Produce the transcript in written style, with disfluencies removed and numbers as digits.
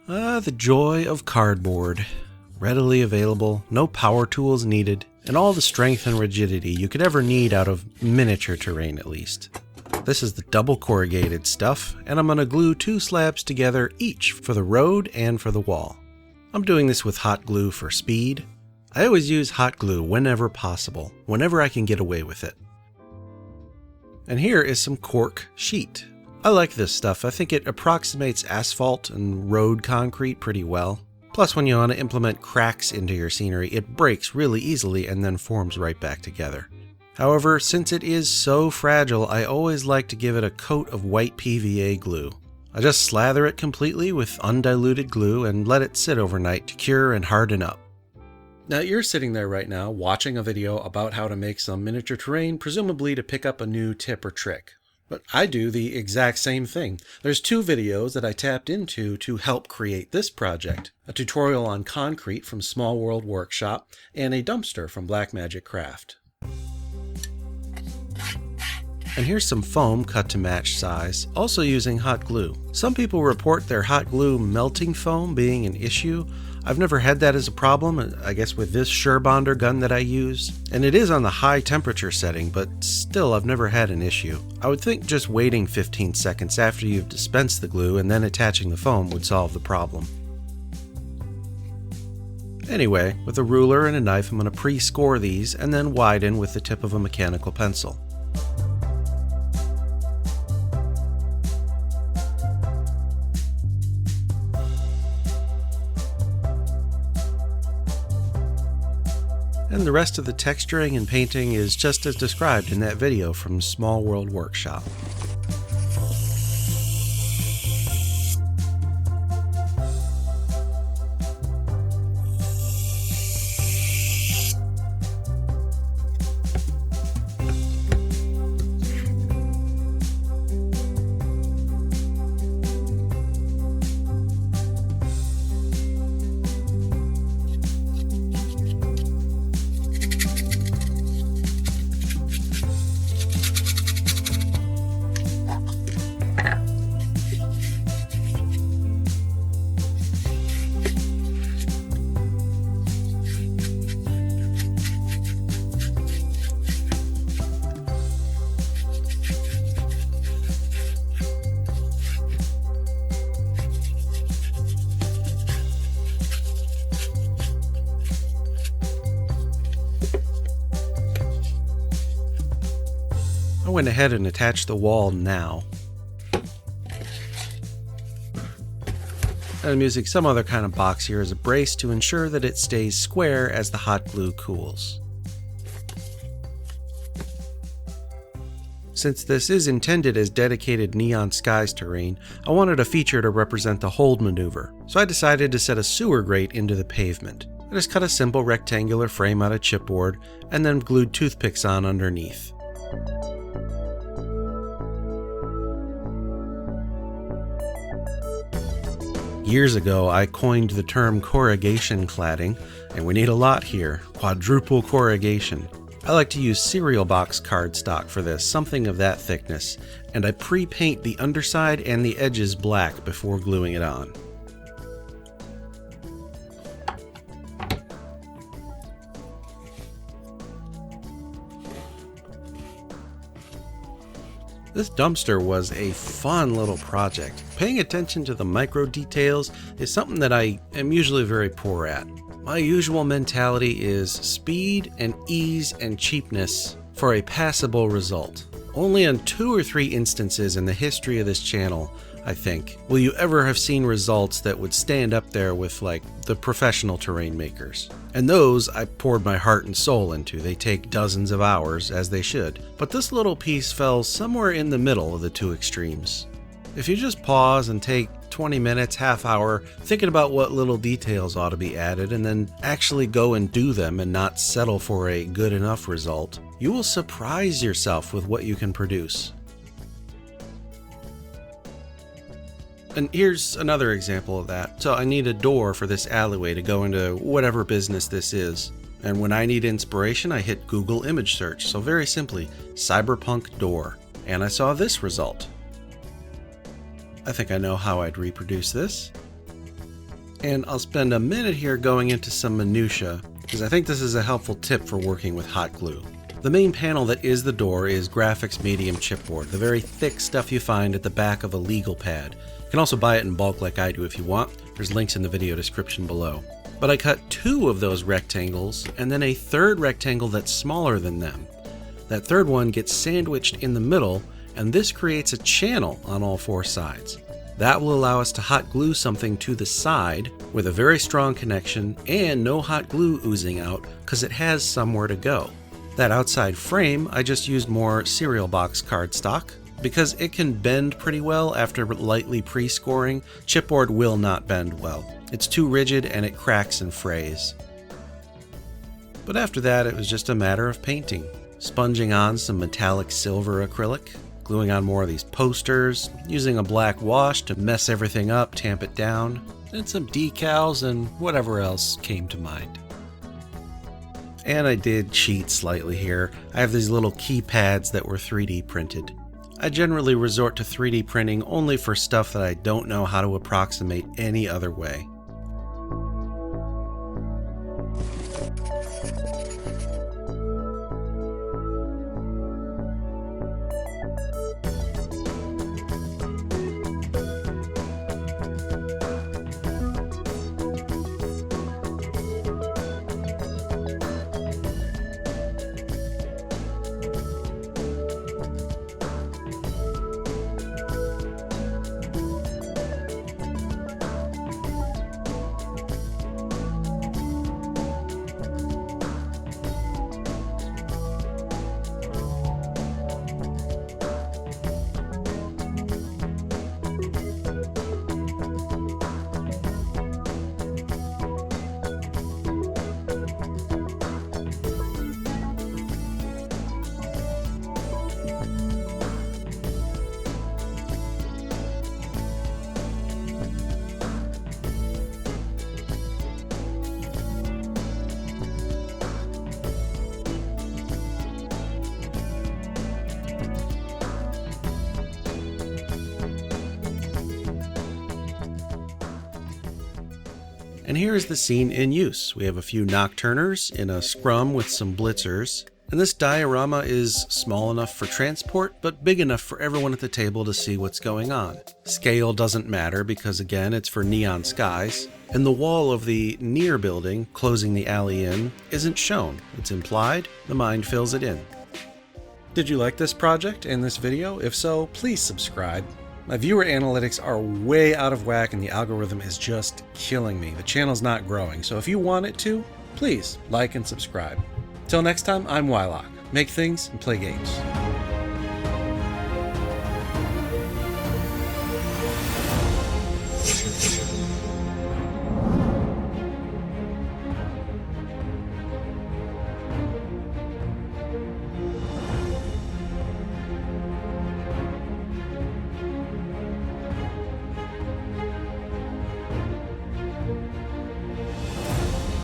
The joy of cardboard. Readily available, no power tools needed, and all the strength and rigidity you could ever need out of miniature terrain at least. This is the double corrugated stuff, and I'm going to glue 2 slabs together each for the road and for the wall. I'm doing this with hot glue for speed. I always use hot glue whenever possible, whenever I can get away with it. And here is some cork sheet. I like this stuff. I think it approximates asphalt and road concrete pretty well. Plus, when you want to implement cracks into your scenery, it breaks really easily and then forms right back together. However, since it is so fragile, I always like to give it a coat of white PVA glue. I just slather it completely with undiluted glue and let it sit overnight to cure and harden up. Now you're sitting there right now watching a video about how to make some miniature terrain, presumably to pick up a new tip or trick. But I do the exact same thing. There's 2 videos that I tapped into to help create this project. A tutorial on concrete from Small World Workshop and a dumpster from Blackmagic Craft. And here's some foam cut to match size, also using hot glue. Some people report their hot glue melting foam being an issue. I've never had that as a problem, I guess with this Surebonder gun that I use. And it is on the high temperature setting, but still I've never had an issue. I would think just waiting 15 seconds after you've dispensed the glue and then attaching the foam would solve the problem. Anyway, with a ruler and a knife I'm going to pre-score these and then widen with the tip of a mechanical pencil. And the rest of the texturing and painting is just as described in that video from Small World Workshop. I went ahead and attached the wall now. I'm using some other kind of box here as a brace to ensure that it stays square as the hot glue cools. Since this is intended as dedicated Neon Skies terrain, I wanted a feature to represent the hold maneuver, so I decided to set a sewer grate into the pavement. I just cut a simple rectangular frame out of chipboard and then glued toothpicks on underneath. Years ago, I coined the term corrugation cladding, and we need a lot here, quadruple corrugation. I like to use cereal box cardstock for this, something of that thickness, and I pre-paint the underside and the edges black before gluing it on. This dumpster was a fun little project. Paying attention to the micro details is something that I am usually very poor at. My usual mentality is speed and ease and cheapness for a passable result. Only on 2 or 3 instances in the history of this channel, I think, will you ever have seen results that would stand up there with like the professional terrain makers. And those I poured my heart and soul into. They take dozens of hours, as they should. But this little piece fell somewhere in the middle of the 2 extremes. If you just pause and take 20 minutes, half hour, thinking about what little details ought to be added and then actually go and do them and not settle for a good enough result, you will surprise yourself with what you can produce. And here's another example of that. So I need a door for this alleyway to go into whatever business this is. And when I need inspiration, I hit Google image search. So very simply, Cyberpunk door. And I saw this result. I think I know how I'd reproduce this. And I'll spend a minute here going into some minutia, because I think this is a helpful tip for working with hot glue. The main panel that is the door is graphics medium chipboard, the very thick stuff you find at the back of a legal pad. You can also buy it in bulk like I do if you want. There's links in the video description below. But I cut 2 of those rectangles, and then a third rectangle that's smaller than them. That third one gets sandwiched in the middle, and this creates a channel on all 4 sides. That will allow us to hot glue something to the side with a very strong connection and no hot glue oozing out because it has somewhere to go. That outside frame, I just used more cereal box cardstock because it can bend pretty well after lightly pre-scoring. Chipboard will not bend well. It's too rigid and it cracks and frays. But after that, it was just a matter of painting. Sponging on some metallic silver acrylic, gluing on more of these posters, using a black wash to mess everything up, tamp it down, and some decals and whatever else came to mind. And I did cheat slightly here. I have these little keypads that were 3D printed. I generally resort to 3D printing only for stuff that I don't know how to approximate any other way. And here is the scene in use. We have a few nocturners in a scrum with some blitzers. And this diorama is small enough for transport, but big enough for everyone at the table to see what's going on. Scale doesn't matter because, again, it's for neon skies. And the wall of the near building, closing the alley in, isn't shown. It's implied. The mind fills it in. Did you like this project and this video? If so, please subscribe. My viewer analytics are way out of whack and the algorithm is just killing me. The channel's not growing, so if you want it to, please like and subscribe. Till next time, I'm Wylock. Make things and play games.